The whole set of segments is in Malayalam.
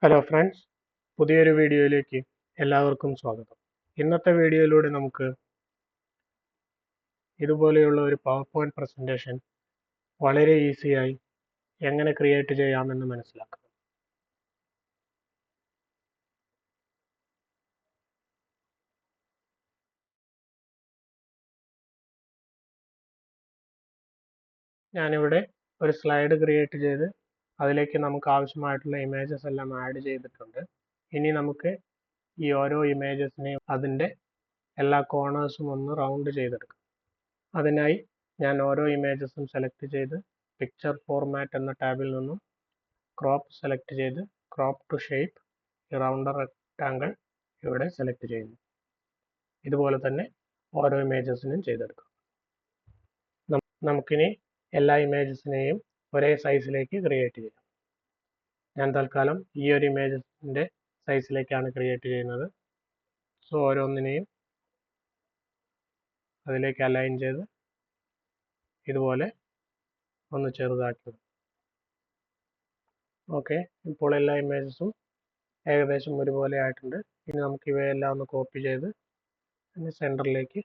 ഹലോ ഫ്രണ്ട്സ്, പുതിയൊരു വീഡിയോയിലേക്ക് എല്ലാവർക്കും സ്വാഗതം. ഇന്നത്തെ വീഡിയോയിലൂടെ നമുക്ക് ഇതുപോലെയുള്ള ഒരു പവർ പോയിന്റ് പ്രസന്റേഷൻ വളരെ ഈസിയായി എങ്ങനെ ക്രിയേറ്റ് ചെയ്യാമെന്ന് മനസ്സിലാക്കാം. ഞാനിവിടെ ഒരു സ്ലൈഡ് ക്രിയേറ്റ് ചെയ്ത് അതിലേക്ക് നമുക്ക് ആവശ്യമായിട്ടുള്ള ഇമേജസ് എല്ലാം ആഡ് ചെയ്തിട്ടുണ്ട്. ഇനി നമുക്ക് ഈ ഓരോ ഇമേജസിനെയും അതിൻ്റെ എല്ലാ കോർണേഴ്സും ഒന്ന് റൗണ്ട് ചെയ്തെടുക്കാം. അതിനായി ഞാൻ ഓരോ ഇമേജസും സെലക്ട് ചെയ്ത് പിക്ചർ ഫോർമാറ്റ് എന്ന ടാബിൽ നിന്നും ക്രോപ്പ് സെലക്ട് ചെയ്ത് crop to shape rounded rectangle ഇവിടെ സെലക്ട് ചെയ്യുന്നു. ഇതുപോലെ തന്നെ ഓരോ ഇമേജസിനും ചെയ്തെടുക്കാം. നമുക്കിനി എല്ലാ ഇമേജസിനെയും ഒരേ സൈസിലേക്ക് ക്രിയേറ്റ് ചെയ്യാം. ഞാൻ തൽക്കാലം ഈ ഒരു ഇമേജസിൻ്റെ സൈസിലേക്കാണ് ക്രിയേറ്റ് ചെയ്യുന്നത്. സോ ഓരോന്നിനെയും അതിലേക്ക് അലൈൻ ചെയ്ത് ഇതുപോലെ ഒന്ന് ചെറുതാക്കി. ഓക്കെ, ഇപ്പോൾ എല്ലാ ഇമേജസും ഏകദേശം ഒരുപോലെ ആയിട്ടുണ്ട്. ഇനി നമുക്ക് ഇവയെല്ലാം ഒന്ന് കോപ്പി ചെയ്ത് സെൻറ്ററിലേക്ക്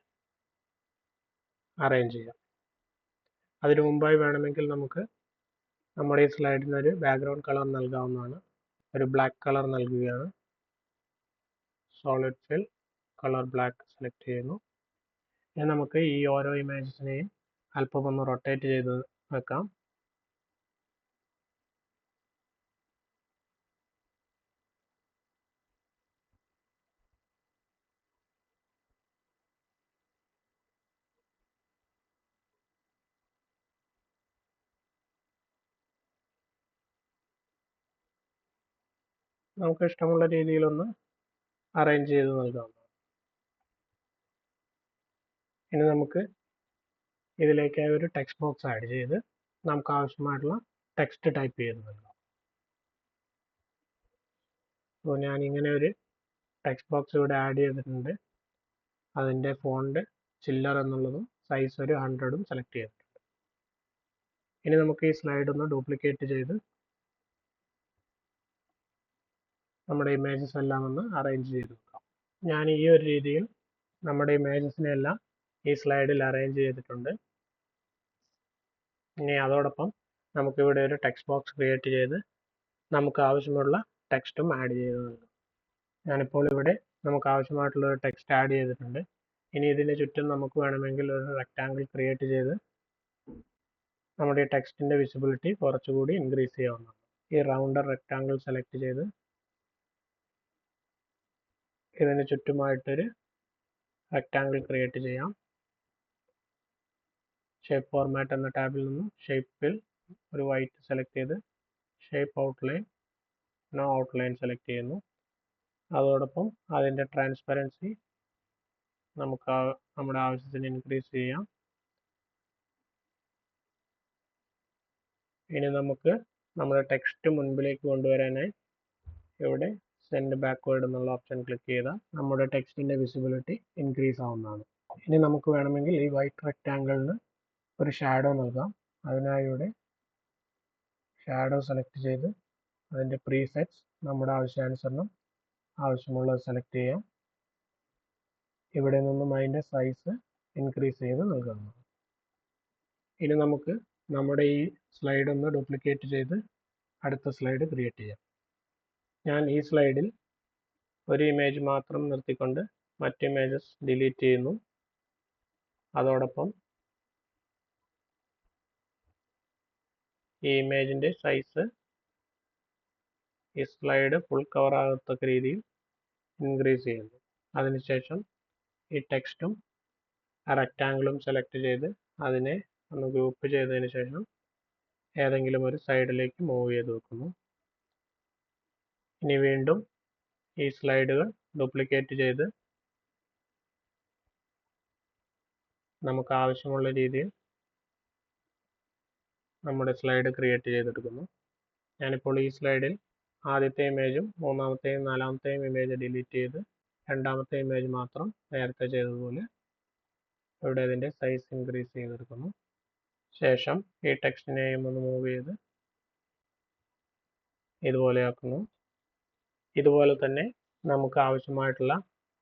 അറേഞ്ച് ചെയ്യാം. അതിനു മുമ്പായി വേണമെങ്കിൽ നമുക്ക് നമ്മുടെ ഈ സ്ലൈഡിന് ഒരു ബാക്ക്ഗ്രൗണ്ട് കളർ നൽകാവുന്നതാണ്. ഒരു ബ്ലാക്ക് കളർ നൽകുകയാണ്. Solid fill colour black select ചെയ്യുന്നു. ഇനി നമുക്ക് ഈ ഓരോ ഇമേജസിനെയും അല്പം ഒന്ന് റൊട്ടേറ്റ് ചെയ്ത് വെക്കാം. നമുക്ക് ഇഷ്ടമുള്ള രീതിയിലൊന്ന് അറേഞ്ച് ചെയ്ത് നൽകാം. ഇനി നമുക്ക് ഇതിലേക്ക് ഒരു ടെക്സ്റ്റ് ബോക്സ് ആഡ് ചെയ്ത് നമുക്ക് ആവശ്യമായിട്ടുള്ള ടെക്സ്റ്റ് ടൈപ്പ് ചെയ്ത് നൽകാം. അപ്പോൾ ഞാൻ ഇങ്ങനെ ഒരു ടെക്സ്റ്റ് ബോക്സ് ഇവിടെ ആഡ് ചെയ്തിട്ടുണ്ട്. അതിൻ്റെ ഫോണ്ട് ചില്ലർ എന്നുള്ളതും സൈസ് ഒരു 100ഉം സെലക്ട് ചെയ്തിട്ടുണ്ട്. ഇനി നമുക്ക് ഈ സ്ലൈഡ് ഒന്ന് ഡ്യൂപ്ലിക്കേറ്റ് ചെയ്ത് നമ്മുടെ ഇമേജസ് എല്ലാം ഒന്ന് അറേഞ്ച് ചെയ്ത് വെക്കാം. ഞാൻ ഈ ഒരു രീതിയിൽ നമ്മുടെ ഇമേജസിനെ എല്ലാം ഈ സ്ലൈഡിൽ അറേഞ്ച് ചെയ്തിട്ടുണ്ട്. ഇനി അതോടൊപ്പം നമുക്കിവിടെ ഒരു ടെക്സ്റ്റ് ബോക്സ് ക്രിയേറ്റ് ചെയ്ത് നമുക്ക് ആവശ്യമുള്ള ടെക്സ്റ്റും ആഡ് ചെയ്ത് നൽകാം. ഞാനിപ്പോൾ ഇവിടെ നമുക്ക് ആവശ്യമായിട്ടുള്ള ഒരു ടെക്സ്റ്റ് ആഡ് ചെയ്തിട്ടുണ്ട്. ഇനി ഇതിന് ചുറ്റും നമുക്ക് വേണമെങ്കിൽ ഒരു റെക്ടാങ്കിൾ ക്രിയേറ്റ് ചെയ്ത് നമ്മുടെ ഈ ടെക്സ്റ്റിൻ്റെ വിസിബിലിറ്റി കുറച്ചുകൂടി ഇൻക്രീസ് ചെയ്യാവുന്നതാണ്. ഈ റൗണ്ടർ റെക്ടാങ്കിൾ സെലക്ട് ചെയ്ത് ഇതിന് ചുറ്റുമായിട്ടൊരു റെക്ടാങ്കിൾ ക്രിയേറ്റ് ചെയ്യാം. ഷേപ്പ് ഫോർമാറ്റ് എന്ന ടാബിൽ നിന്നും ഷേപ്പിൽ ഒരു വൈറ്റ് സെലക്ട് ചെയ്ത് shape outline no outline select ചെയ്യുന്നു. അതോടൊപ്പം അതിൻ്റെ ട്രാൻസ്പെറൻസി നമുക്ക് നമ്മുടെ ആവശ്യത്തിന് ഇൻക്രീസ് ചെയ്യാം. ഇനി നമുക്ക് നമ്മുടെ ടെക്സ്റ്റ് മുൻപിലേക്ക് കൊണ്ടുവരാനായി ഇവിടെ സെൻഡ് ബാക്ക്വേർഡ് എന്നുള്ള ഓപ്ഷൻ ക്ലിക്ക് ചെയ്താൽ നമ്മുടെ ടെക്സ്റ്റിൻ്റെ വിസിബിലിറ്റി ഇൻക്രീസ് ആവുന്നതാണ്. ഇനി നമുക്ക് വേണമെങ്കിൽ ഈ വൈറ്റ് റെക്ടാങ്കിളിന് ഒരു ഷാഡോ നൽകാം. അതിനായി ഇവിടെ ഷാഡോ സെലക്ട് ചെയ്ത് അതിൻ്റെ പ്രീസെറ്റ്സ് നമ്മുടെ ആവശ്യാനുസരണം ആവശ്യമുള്ളത് സെലക്ട് ചെയ്യാം. ഇവിടെ നിന്നും അതിൻ്റെ സൈസ് ഇൻക്രീസ് ചെയ്ത് നൽകാവുന്നതാണ്. ഇനി നമുക്ക് നമ്മുടെ ഈ സ്ലൈഡ് ഒന്ന് ഡ്യൂപ്ലിക്കേറ്റ് ചെയ്ത് അടുത്ത സ്ലൈഡ് ക്രിയേറ്റ് ചെയ്യാം. ഞാൻ ഈ സ്ലൈഡിൽ ഒരു ഇമേജ് മാത്രം നിർത്തിക്കൊണ്ട് മറ്റ് ഇമേജസ് ഡിലീറ്റ് ചെയ്യുന്നു. അതോടൊപ്പം ഈ ഇമേജിൻ്റെ സൈസ് ഈ സ്ലൈഡ് ഫുൾ കവർ ആകത്തക്ക രീതിയിൽ ഇൻക്രീസ് ചെയ്യുന്നു. അതിനുശേഷം ഈ ടെക്സ്റ്റും റെക്ടാങ്കിളും സെലക്ട് ചെയ്ത് അതിനെ ഒന്ന് ഗ്രൂപ്പ് ചെയ്തതിന് ശേഷം ഏതെങ്കിലും ഒരു സൈഡിലേക്ക് മൂവ് ചെയ്ത് വെക്കുന്നു. ഇനി വീണ്ടും ഈ സ്ലൈഡുകൾ ഡ്യൂപ്ലിക്കേറ്റ് ചെയ്ത് നമുക്ക് ആവശ്യമുള്ള രീതിയിൽ നമ്മുടെ സ്ലൈഡ് ക്രിയേറ്റ് ചെയ്തെടുക്കുന്നു. ഞാനിപ്പോൾ ഈ സ്ലൈഡിൽ ആദ്യത്തെ ഇമേജും മൂന്നാമത്തെയും നാലാമത്തെയും ഇമേജ് ഡിലീറ്റ് ചെയ്ത് രണ്ടാമത്തെ ഇമേജ് മാത്രം നേരത്തെ ചെയ്തതുപോലെ ഇവിടെ ഇതിൻ്റെ സൈസ് ഇൻക്രീസ് ചെയ്തെടുക്കുന്നു. ശേഷം ഈ ടെക്സ്റ്റിനെയും ഒന്ന് മൂവ് ചെയ്ത് ഇതുപോലെ ആക്കുന്നു. ഇതുപോലെ തന്നെ നമുക്ക് ആവശ്യമായിട്ടുള്ള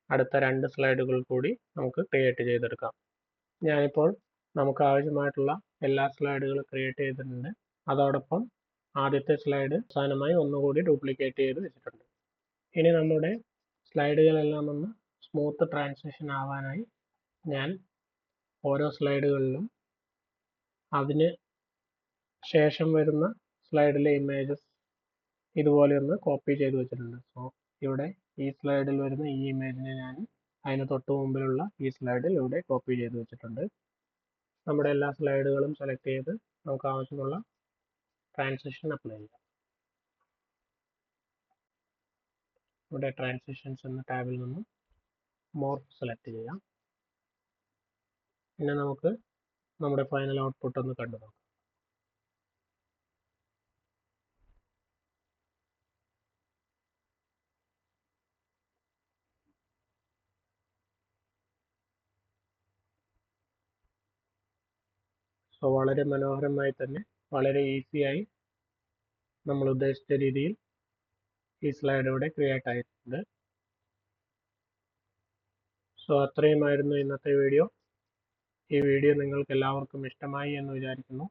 അടുത്ത 2 സ്ലൈഡുകൾ കൂടി നമുക്ക് ക്രിയേറ്റ് ചെയ്തെടുക്കാം. ഞാനിപ്പോൾ നമുക്ക് ആവശ്യമായിട്ടുള്ള എല്ലാ സ്ലൈഡുകളും ക്രിയേറ്റ് ചെയ്തിട്ടുണ്ട്. അതോടൊപ്പം ആദ്യത്തെ സ്ലൈഡ് അവസാനമായി ഒന്നുകൂടി ഡ്യൂപ്ലിക്കേറ്റ് ചെയ്ത് വെച്ചിട്ടുണ്ട്. ഇനി നമ്മുടെ സ്ലൈഡുകളെല്ലാം ഒന്ന് സ്മൂത്ത് ട്രാൻസിഷൻ ആവാനായി ഞാൻ ഓരോ സ്ലൈഡുകളിലും അതിന് ശേഷം വരുന്ന സ്ലൈഡിലെ ഇമേജസ് ഇതുപോലെ ഒന്ന് കോപ്പി ചെയ്ത് വെച്ചിട്ടുണ്ട്. സോ ഇവിടെ ഈ സ്ലൈഡിൽ വരുന്ന ഈ ഇമേജിനെ ഞാൻ അതിന് തൊട്ട് മുമ്പിലുള്ള ഈ സ്ലൈഡിൽ ഇവിടെ കോപ്പി ചെയ്ത് വെച്ചിട്ടുണ്ട്. നമ്മുടെ എല്ലാ സ്ലൈഡുകളും സെലക്ട് ചെയ്ത് നമുക്ക് ആവശ്യമുള്ള ട്രാൻസിഷൻ അപ്ലൈ ചെയ്യാം. ഇവിടെ ട്രാൻസിഷൻസ് എന്ന ടാബിൽ നിന്ന് മോർഫ് സെലക്ട് ചെയ്യാം. പിന്നെ നമുക്ക് നമ്മുടെ ഫൈനൽ ഔട്ട്പുട്ട് ഒന്ന് കണ്ടു നോക്കാം. സോ വളരെ മനോഹരമായി തന്നെ വളരെ ഈസിയായി നമ്മൾ ഉദ്ദേശിച്ച രീതിയിൽ ഈ സ്ലൈഡ് ഇവിടെ ക്രിയേറ്റ് ആയിട്ടുണ്ട്. സോ അത്രയുമായിരുന്നു ഇന്നത്തെ വീഡിയോ. ഈ വീഡിയോ നിങ്ങൾക്ക് എല്ലാവർക്കും ഇഷ്ടമായി എന്ന് വിചാരിക്കുന്നു.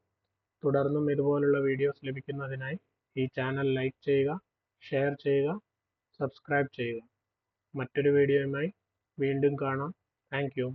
തുടർന്നും ഇതുപോലുള്ള വീഡിയോസ് ലഭിക്കുന്നതിനായി ഈ ചാനൽ ലൈക്ക് ചെയ്യുക, ഷെയർ ചെയ്യുക, സബ്സ്ക്രൈബ് ചെയ്യുക. മറ്റൊരു വീഡിയോയുമായി വീണ്ടും കാണാം. Thank you.